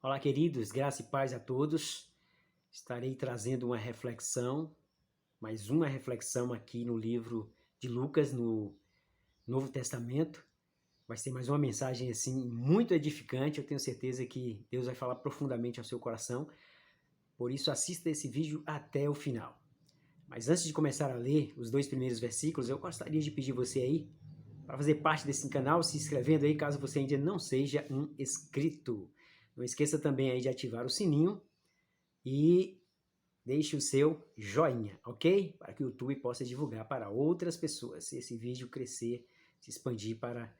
Olá, queridos, graça e paz a todos. Estarei trazendo uma reflexão, mais uma reflexão aqui no livro de Lucas, no Novo Testamento. Vai ser mais uma mensagem assim muito edificante. Eu tenho certeza que Deus vai falar profundamente ao seu coração. Por isso, assista esse vídeo até o final. Mas antes de começar a ler os 2 primeiros versículos, eu gostaria de pedir você aí para fazer parte desse canal, se inscrevendo aí, caso você ainda não seja um inscrito. Não esqueça também aí de ativar o sininho e deixe o seu joinha, ok? Para que o YouTube possa divulgar para outras pessoas, se esse vídeo crescer, se expandir para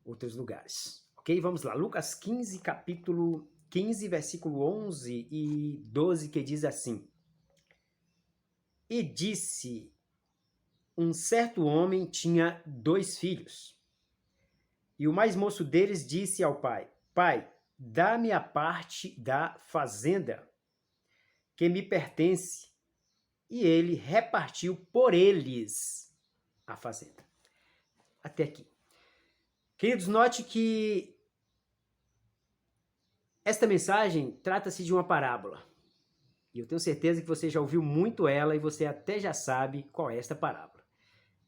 outros lugares. Ok? Vamos lá, Lucas 15, capítulo 15, versículo 11 e 12, que diz assim: E disse, um certo homem tinha 2 filhos, e o mais moço deles disse ao pai: Pai, dá-me a parte da fazenda que me pertence. E ele repartiu por eles a fazenda. Até aqui. Queridos, note que esta mensagem trata-se de uma parábola. E eu tenho certeza que você já ouviu muito ela e você até já sabe qual é esta parábola.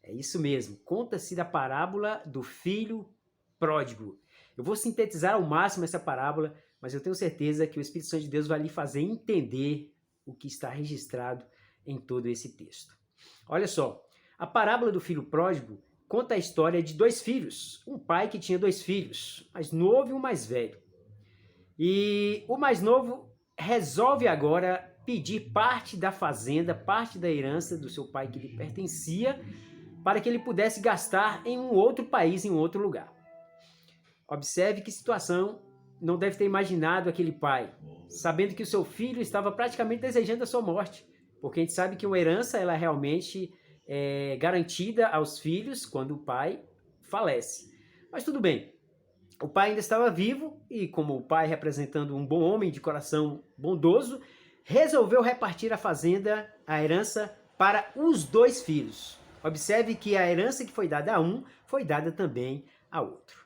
É isso mesmo, conta-se da parábola do filho pródigo. Eu vou sintetizar ao máximo essa parábola, mas eu tenho certeza que o Espírito Santo de Deus vai lhe fazer entender o que está registrado em todo esse texto. Olha só, a parábola do filho pródigo conta a história de 2 filhos, um pai que tinha 2 filhos, o mais novo e o mais velho. E o mais novo resolve agora pedir parte da fazenda, parte da herança do seu pai que lhe pertencia, para que ele pudesse gastar em um outro país, em um outro lugar. Observe que situação não deve ter imaginado aquele pai, sabendo que o seu filho estava praticamente desejando a sua morte, porque a gente sabe que uma herança ela realmente é garantida aos filhos quando o pai falece. Mas tudo bem, o pai ainda estava vivo e, como o pai representando um bom homem de coração bondoso, resolveu repartir a fazenda, a herança, para os 2 filhos. Observe que a herança que foi dada a um foi dada também a outro.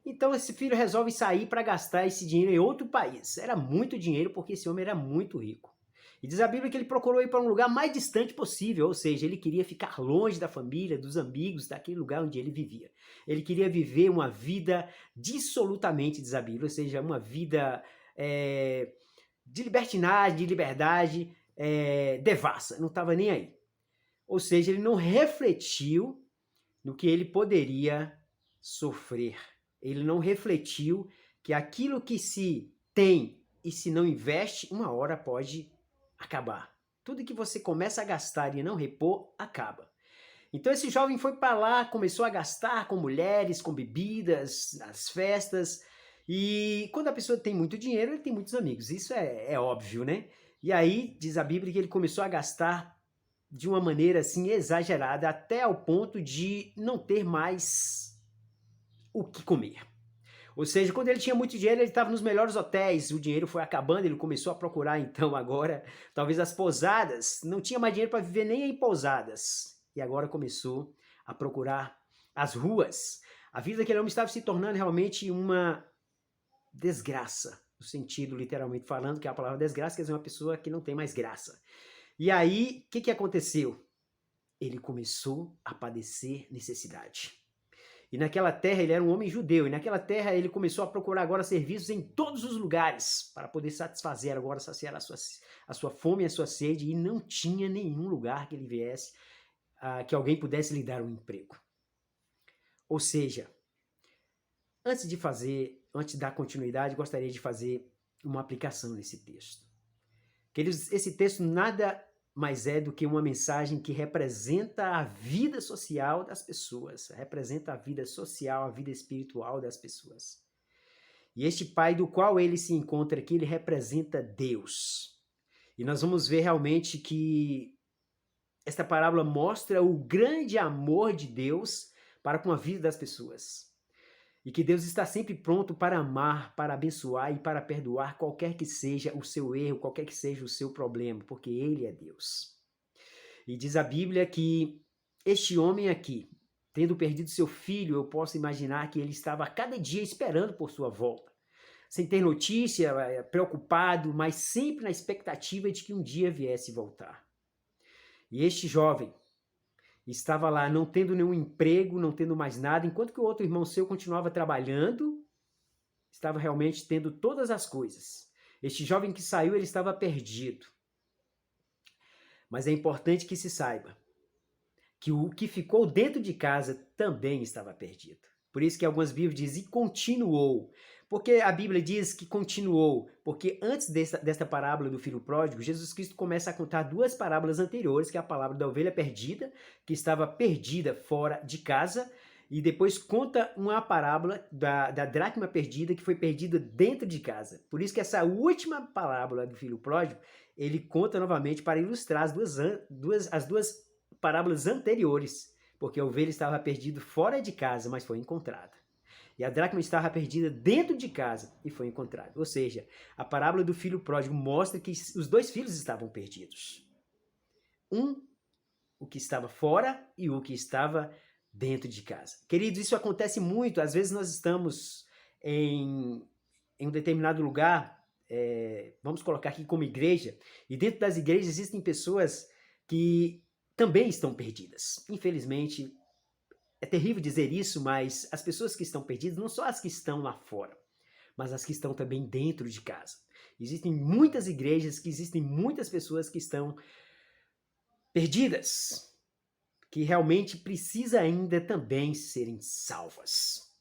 Então esse filho resolve sair para gastar esse dinheiro em outro país. Era muito dinheiro porque esse homem era muito rico. E diz a Bíblia que ele procurou ir para um lugar mais distante possível, ou seja, ele queria ficar longe da família, dos amigos, daquele lugar onde ele vivia. Ele queria viver uma vida dissolutamente, diz a Bíblia, ou seja, uma vida de libertinagem, de liberdade, devassa, não estava nem aí. Ou seja, ele não refletiu no que ele poderia sofrer. Ele não refletiu que aquilo que se tem e se não investe, uma hora pode acabar. Tudo que você começa a gastar e não repor, acaba. Então esse jovem foi para lá, começou a gastar com mulheres, com bebidas, nas festas. E quando a pessoa tem muito dinheiro, ele tem muitos amigos. Isso é óbvio, né? E aí diz a Bíblia que ele começou a gastar de uma maneira assim exagerada, até ao ponto de não ter mais o que comer. Ou seja, quando ele tinha muito dinheiro, ele estava nos melhores hotéis, o dinheiro foi acabando, ele começou a procurar então agora, talvez as pousadas, não tinha mais dinheiro para viver nem em pousadas, e agora começou a procurar as ruas. A vida daquele homem estava se tornando realmente uma desgraça, no sentido literalmente falando, que a palavra desgraça quer dizer uma pessoa que não tem mais graça. E aí, o que aconteceu? Ele começou a padecer necessidade. E naquela terra ele era um homem judeu, e naquela terra ele começou a procurar agora serviços em todos os lugares, para poder satisfazer agora, saciar a sua fome e a sua sede, e não tinha nenhum lugar que ele viesse, que alguém pudesse lhe dar um emprego. Ou seja, antes de dar continuidade, gostaria de fazer uma aplicação nesse texto. Queridos, esse texto nada mais é do que uma mensagem que representa a vida social das pessoas, representa a vida social, a vida espiritual das pessoas. E este pai do qual ele se encontra aqui, ele representa Deus. E nós vamos ver realmente que esta parábola mostra o grande amor de Deus para com a vida das pessoas. E que Deus está sempre pronto para amar, para abençoar e para perdoar qualquer que seja o seu erro, qualquer que seja o seu problema, porque Ele é Deus. E diz a Bíblia que este homem aqui, tendo perdido seu filho, eu posso imaginar que ele estava a cada dia esperando por sua volta. sem ter notícia, preocupado, mas sempre na expectativa de que um dia viesse voltar. E este jovem estava lá não tendo nenhum emprego, não tendo mais nada, enquanto que o outro irmão seu continuava trabalhando, estava realmente tendo todas as coisas. Este jovem que saiu, ele estava perdido. Mas é importante que se saiba que o que ficou dentro de casa também estava perdido. Por isso que algumas Bíblias dizem, e continuou. Porque a Bíblia diz que continuou? Porque antes desta parábola do filho pródigo, Jesus Cristo começa a contar duas parábolas anteriores, que é a parábola da ovelha perdida, que estava perdida fora de casa, e depois conta uma parábola da dracma perdida, que foi perdida dentro de casa. Por isso que essa última parábola do filho pródigo, ele conta novamente para ilustrar as duas parábolas anteriores, porque a ovelha estava perdida fora de casa, mas foi encontrada. E a dracma estava perdida dentro de casa e foi encontrada. Ou seja, a parábola do filho pródigo mostra que os dois filhos estavam perdidos. O que estava fora e o que estava dentro de casa. Queridos, isso acontece muito. Às vezes nós estamos em um determinado lugar, vamos colocar aqui como igreja, e dentro das igrejas existem pessoas que também estão perdidas. Infelizmente, é terrível dizer isso, mas as pessoas que estão perdidas não são as que estão lá fora, mas as que estão também dentro de casa. Existem muitas igrejas, que existem muitas pessoas que estão perdidas, que realmente precisam ainda também serem salvas.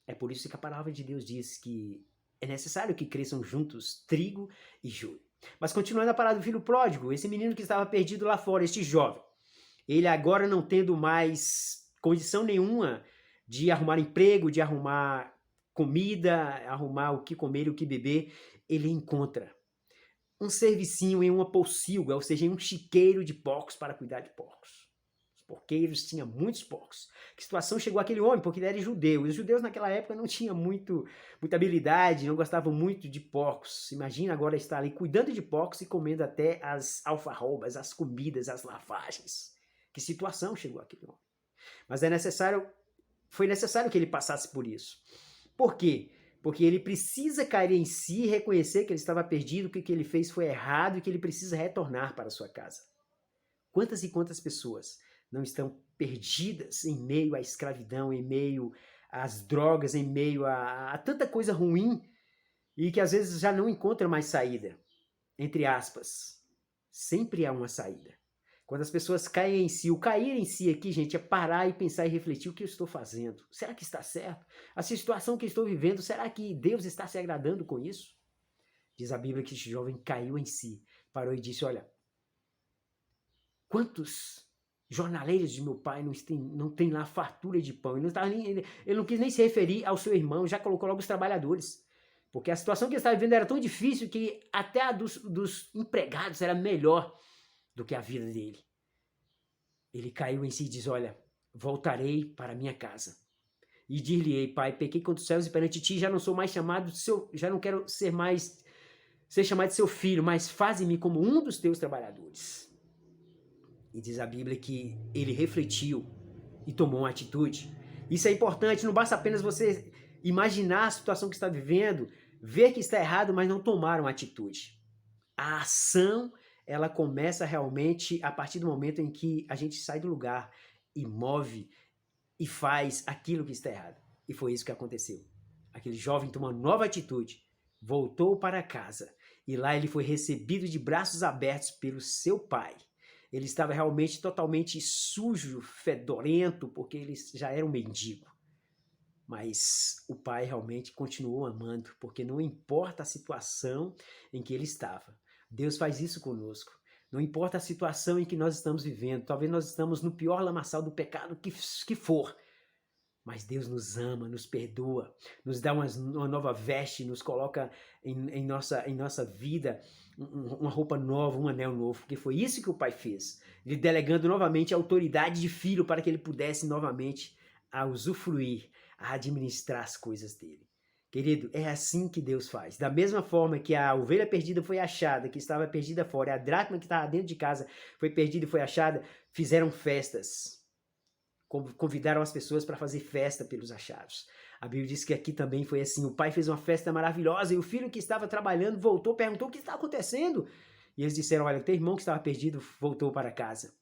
É por isso que a palavra de Deus diz que é necessário que cresçam juntos trigo e joio. Mas continuando a palavra do filho pródigo, esse menino que estava perdido lá fora, este jovem, ele agora não tendo mais condição nenhuma de arrumar emprego, de arrumar comida, arrumar o que comer e o que beber, ele encontra um servicinho em uma pocilga, ou seja, em um chiqueiro de porcos para cuidar de porcos. Os porqueiros tinham muitos porcos. Que situação chegou aquele homem? Porque ele era judeu. E os judeus naquela época não tinham muita habilidade, não gostavam muito de porcos. Imagina agora estar ali cuidando de porcos e comendo até as alfarrobas, as comidas, as lavagens. Que situação chegou aquele homem? Mas foi necessário que ele passasse por isso. Por quê? Porque ele precisa cair em si, reconhecer que ele estava perdido, que o que ele fez foi errado e que ele precisa retornar para a sua casa. Quantas e quantas pessoas não estão perdidas em meio à escravidão, em meio às drogas, em meio a tanta coisa ruim e que às vezes já não encontram mais saída? Entre aspas, sempre há uma saída. Quando as pessoas caem em si, o cair em si aqui, gente, é parar e pensar e refletir o que eu estou fazendo. Será que está certo? A situação que eu estou vivendo, será que Deus está se agradando com isso? Diz a Bíblia que este jovem caiu em si, parou e disse, olha, quantos jornaleiros de meu pai não tem lá fartura de pão? Ele não quis nem se referir ao seu irmão, já colocou logo os trabalhadores. Porque a situação que ele estava vivendo era tão difícil que até a dos empregados era melhor do que a vida dele. Ele caiu em si e diz, olha, voltarei para minha casa. E dir-lhe-ei, pai, pequei contra os céus e perante ti, já não sou mais chamado já não quero ser chamado de seu filho, mas faze-me como um dos teus trabalhadores. E diz a Bíblia que ele refletiu e tomou uma atitude. Isso é importante, não basta apenas você imaginar a situação que está vivendo, ver que está errado, mas não tomar uma atitude. A ação, ela começa realmente a partir do momento em que a gente sai do lugar e move e faz aquilo que está errado. E foi isso que aconteceu. Aquele jovem tomou uma nova atitude, voltou para casa e lá ele foi recebido de braços abertos pelo seu pai. Ele estava realmente totalmente sujo, fedorento, porque ele já era um mendigo. Mas o pai realmente continuou amando, porque não importa a situação em que ele estava. Deus faz isso conosco. Não importa a situação em que nós estamos vivendo. Talvez nós estamos no pior lamaçal do pecado que for. Mas Deus nos ama, nos perdoa, nos dá uma nova veste, nos coloca em nossa vida uma roupa nova, um anel novo. Porque foi isso que o pai fez. Ele delegando novamente a autoridade de filho para que ele pudesse novamente a usufruir, a administrar as coisas dele. Querido, é assim que Deus faz. Da mesma forma que a ovelha perdida foi achada, que estava perdida fora, e a dracma que estava dentro de casa foi perdida e foi achada, fizeram festas. Convidaram as pessoas para fazer festa pelos achados. A Bíblia diz que aqui também foi assim, o pai fez uma festa maravilhosa e o filho que estava trabalhando voltou, perguntou o que está acontecendo. E eles disseram, olha, teu irmão que estava perdido voltou para casa.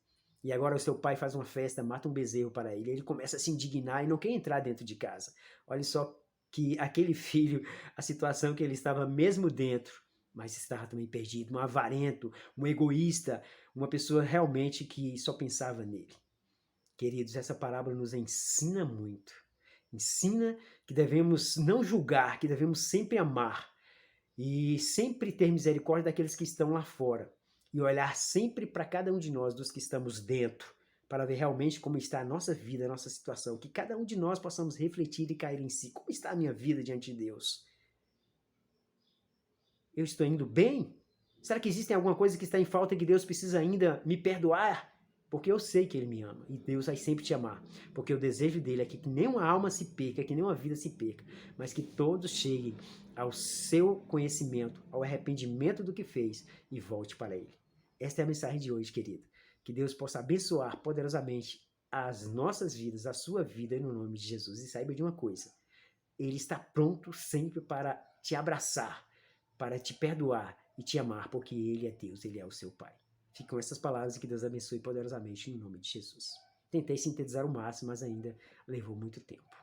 E agora o seu pai faz uma festa, mata um bezerro para ele. Ele começa a se indignar e não quer entrar dentro de casa. Olha só que aquele filho, a situação que ele estava mesmo dentro, mas estava também perdido, um avarento, um egoísta, uma pessoa realmente que só pensava nele. Queridos, essa parábola nos ensina muito. Ensina que devemos não julgar, que devemos sempre amar e sempre ter misericórdia daqueles que estão lá fora e olhar sempre para cada um de nós, dos que estamos dentro, para ver realmente como está a nossa vida, a nossa situação, que cada um de nós possamos refletir e cair em si. Como está a minha vida diante de Deus? Eu estou indo bem? Será que existe alguma coisa que está em falta e que Deus precisa ainda me perdoar? Porque eu sei que Ele me ama e Deus vai sempre te amar. Porque o desejo dele é que nenhuma alma se perca, que nenhuma vida se perca, mas que todos cheguem ao seu conhecimento, ao arrependimento do que fez e volte para Ele. Esta é a mensagem de hoje, querido. Que Deus possa abençoar poderosamente as nossas vidas, a sua vida, no nome de Jesus. E saiba de uma coisa, Ele está pronto sempre para te abraçar, para te perdoar e te amar, porque Ele é Deus, Ele é o seu Pai. Ficam essas palavras e que Deus abençoe poderosamente no nome de Jesus. Tentei sintetizar o máximo, mas ainda levou muito tempo.